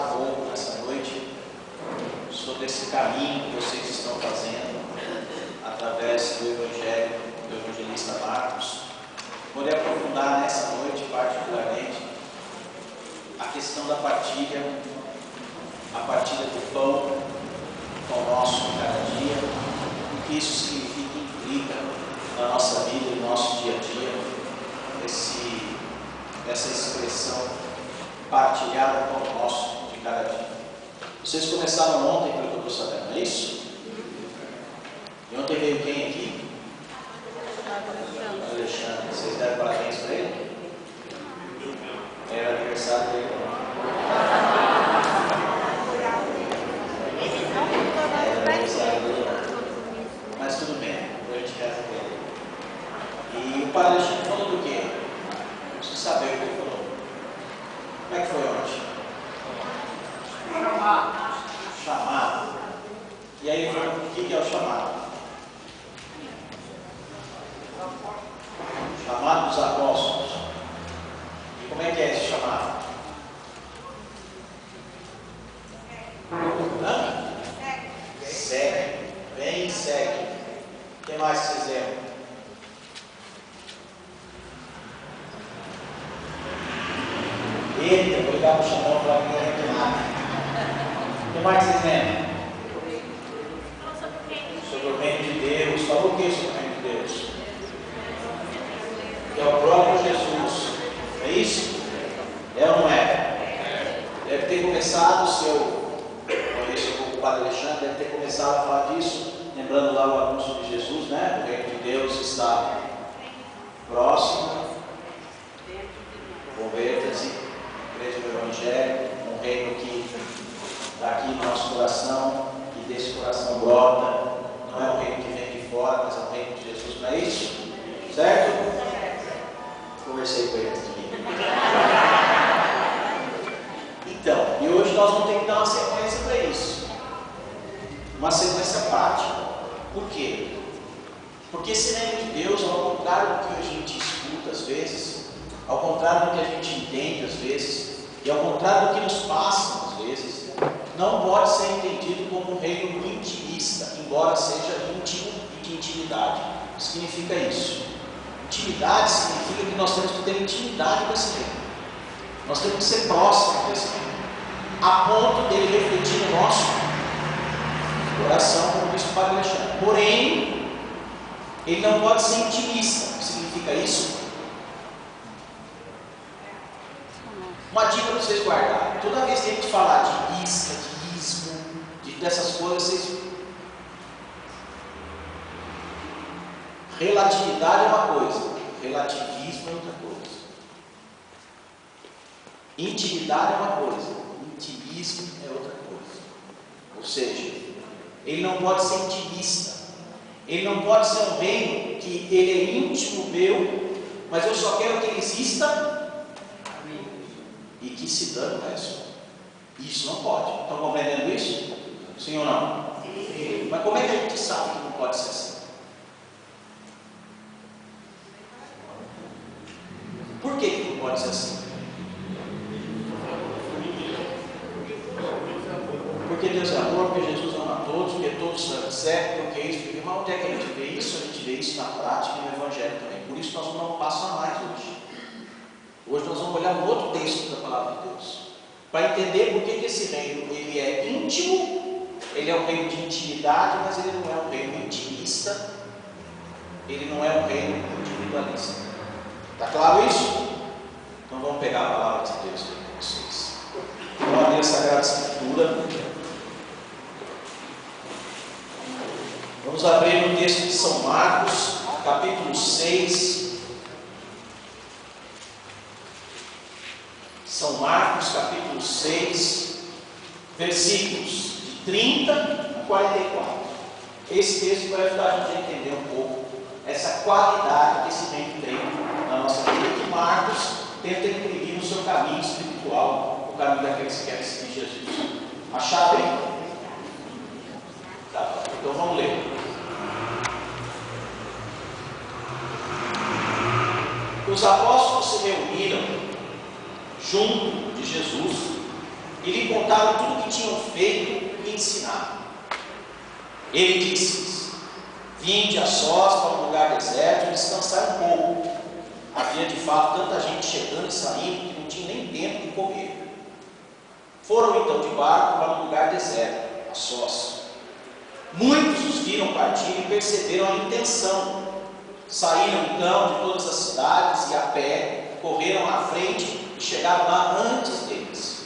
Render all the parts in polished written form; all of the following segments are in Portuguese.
um pouco nessa noite sobre esse caminho que vocês estão fazendo através do Evangelho do evangelista Marcos. Vou aprofundar nessa noite, particularmente, a questão da partilha, a partilha do pão nosso de cada dia, o que isso significa e implica na nossa vida e no nosso dia a dia, essa expressão partilhar o pão nosso de cada dia. Vocês começaram ontem, pelo que eu estou sabendo, não é isso? E ontem veio quem aqui? Alexandre. Vocês deram parabéns para ele? Era aniversário dele. Mas tudo bem, depois a gente reza com ele. E o Padre Alexandre falou do quê? Não preciso saber o que ele falou. Como é que foi ontem? Chamado. E aí, o que é o chamado? Chamado dos apóstolos. E como é que é esse chamado? Hã? Segue. Vem e segue. O que mais vocês lembram? Eita, vou ligar para o Xandão para que não lembro nada. O que mais vocês lembram? Sobre o reino de Deus. Falou o que sobre o reino de Deus? Que é o próprio Jesus. É isso? É ou não é? Deve ter começado o seu. O Padre Alexandre deve ter começado a falar disso, lembrando lá o anúncio de Jesus, né? O reino de Deus está próximo. Converta-se, igreja do Evangelho, um reino que está aqui no nosso coração, e desse coração brota. Não é um reino que vem de fora, mas é um reino de Jesus, não é isso? Certo? Conversei com ele antes de mim. Então, e hoje nós vamos ter que dar uma sequência para isso. Uma sequência prática. Por quê? Porque esse reino de Deus, ao contrário do que a gente escuta às vezes, ao contrário do que a gente entende às vezes, e ao contrário do que nos passa às vezes, não pode ser entendido como um reino intimista, embora seja íntimo e de intimidade. O que significa isso? Intimidade significa que nós temos que ter intimidade com esse reino. Nós temos que ser próximos desse reino, a ponto dele refletir no nosso coração, como disse o Padre Alexandre. Porém, ele não pode ser intimista. O que significa isso? Uma dica para vocês guardarem. Toda vez que a gente falar de isca, de ismo, dessas coisas, vocês... relatividade é uma coisa, relativismo é outra coisa. Intimidade é uma coisa, intimismo é outra coisa. Ou seja, ele não pode ser intimista. Ele não pode ser um reino que ele é íntimo meu, mas eu só quero que ele exista e que se dane o resto. Isso não pode. Estão compreendendo isso? Sim ou não? Sim. Mas como é que a gente sabe que não pode ser assim? Por que não pode ser assim? Porque Deus é amor, porque Jesus ama a todos, porque todos são certo, porque isso, porque... Mas onde é que a gente vê isso? A gente vê isso na prática e no Evangelho também. Por isso nós vamos dar um passo a mais hoje. Hoje nós vamos olhar um outro texto da Palavra de Deus, para entender por que esse reino ele é íntimo, ele é um reino de intimidade, mas ele não é um reino intimista, ele não é um reino individualista. Está claro isso? Então vamos pegar a Palavra de Deus aqui com vocês. Vamos abrir a Sagrada Escritura. Vamos abrir no texto de São Marcos, capítulo 6. São Marcos, capítulo 6, versículos de 30 a 44. Esse texto vai ajudar a gente a entender um pouco essa qualidade que esse reino tem na nossa vida, que Marcos tenta imprimir no seu caminho espiritual, o caminho daqueles que querem seguir Jesus. Acharam bem? Tá, então vamos ler. Os apóstolos se reuniram junto de Jesus e lhe contaram contaram tudo o que tinham feito e ensinado. Ele disse-lhes: vinde a sós para um lugar deserto e descansar um pouco. Havia de fato tanta gente chegando e saindo que não tinha nem tempo de comer. Foram então de barco para um lugar deserto, a sós. Muitos os viram partir e perceberam a intenção. Saíram então de todas as cidades e a pé, correram à frente e chegaram lá antes deles.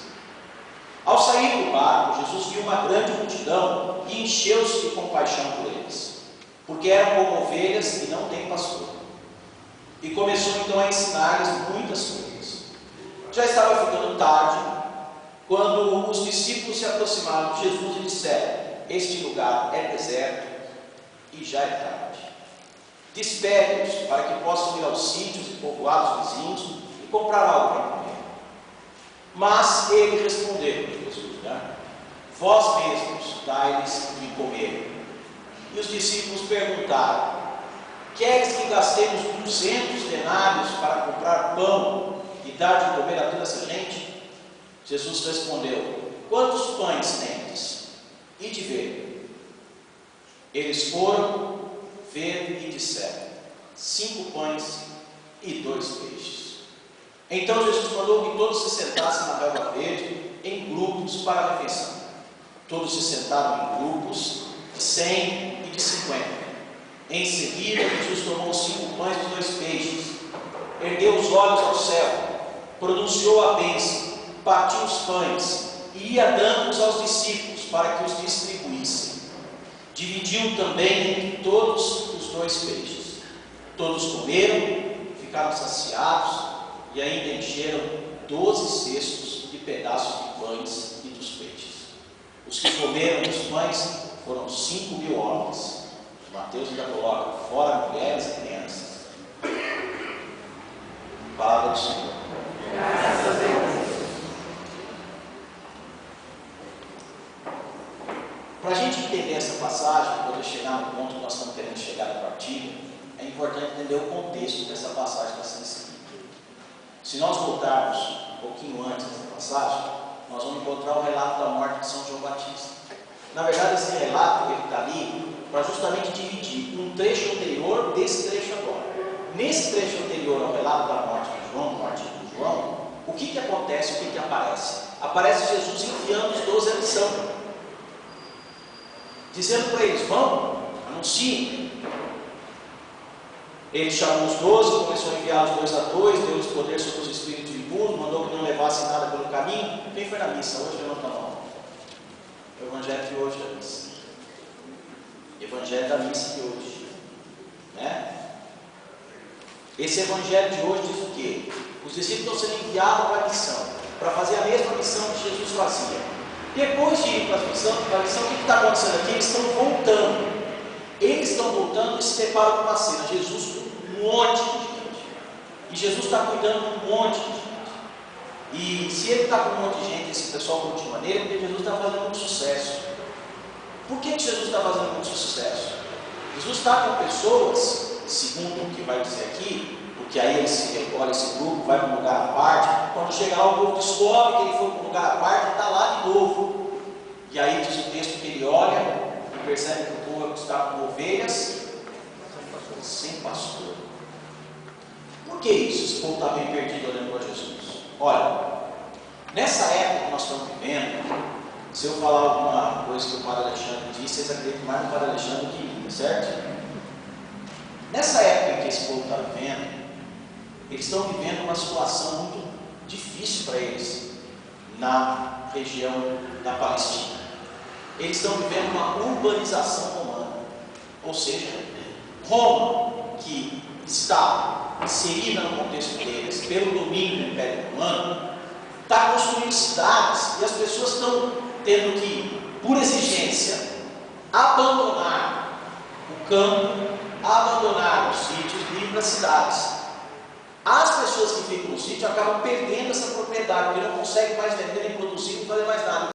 Ao sair do barco, Jesus viu uma grande multidão e encheu-se de compaixão por eles, porque eram como ovelhas e não têm pastor. E começou então a ensinar-lhes muitas coisas. Já estava ficando tarde, quando os discípulos se aproximaram de Jesus e disseram: este lugar é deserto e já é tarde. Despede-os para que possam ir aos sítios e povoados vizinhos e comprar algo para comer. Mas ele respondeu, Jesus, vós mesmos dai-lhes de comer. E os discípulos perguntaram: queres que gastemos 200 denários para comprar pão e dar de comer a toda essa gente? Jesus respondeu: quantos pães tendes? E de ver. Eles foram ver e disseram: 5 pães e 2 peixes. Então Jesus mandou que todos se sentassem na relva verde, em grupos para a refeição. Todos se sentaram em grupos de 100 e de 50. Em seguida, Jesus tomou 5 pães e 2 peixes, ergueu os olhos ao céu, pronunciou a bênção, partiu os pães e ia dando-os aos discípulos para que os distribuíssem. Dividiu também entre todos os 2 peixes. Todos comeram, ficaram saciados e ainda encheram 12 cestos de pedaços de pães e dos peixes. Os que comeram dos pães foram 5.000 homens. Mateus ainda coloca: fora mulheres e crianças. Palavra do Senhor. Graças a Deus. Para a gente entender essa passagem, poder chegar no ponto que nós estamos querendo chegar na partilha, é importante entender o contexto dessa passagem que está sendo escrita. Se nós voltarmos um pouquinho antes dessa passagem, nós vamos encontrar o relato da morte de São João Batista. Na verdade, esse relato ele está ali para justamente dividir um trecho anterior desse trecho agora. Nesse trecho anterior ao relato da morte de João, o que acontece, o que aparece? Aparece Jesus enviando os 12 à missão, dizendo para eles: vão, anunciem. Ele chamou os 12, começou a enviar os 2 a 2, deu-lhes poder sobre os espíritos imundos, mandou que não levassem nada pelo caminho. Quem foi na missa hoje? Levanta a mão. O evangelho de hoje é a missa. Evangelho da missa de hoje, né? Esse evangelho de hoje diz o quê? Os discípulos estão sendo enviados para a missão, para fazer a mesma missão que Jesus fazia. Depois de ir para a missão, o que está acontecendo aqui? Eles estão voltando. Eles estão voltando e se deparam com uma cena. Jesus com um monte de gente. E Jesus está cuidando de um monte de gente. E se ele está com um monte de gente, esse pessoal continua nele, porque Jesus está fazendo muito sucesso. Por que Jesus está fazendo muito sucesso? Jesus está com pessoas, segundo o que vai dizer aqui, porque aí ele se recolhe, esse grupo vai para um lugar à parte. Quando chega lá, o povo descobre que ele foi para um lugar à parte e está lá de novo. E aí diz o texto que ele olha e percebe que o povo está com ovelhas sem pastor. Por que isso? Esse povo está bem perdido olhando para Jesus. Olha, nessa época que nós estamos vivendo, se eu falar alguma coisa que o Padre Alexandre disse, vocês acreditam mais no Padre Alexandre do que em mim, certo? Nessa época em que esse povo está vivendo, eles estão vivendo uma situação muito difícil para eles na região da Palestina. Eles estão vivendo uma urbanização romana, ou seja, Roma, que está inserida no contexto deles pelo domínio do Império Romano, está construindo cidades e as pessoas estão tendo que, por exigência, abandonar o campo, abandonar os sítios e ir para as cidades. As pessoas que ficam no sítio acabam perdendo essa propriedade, porque não conseguem mais vender, nem produzir, nem fazer mais nada.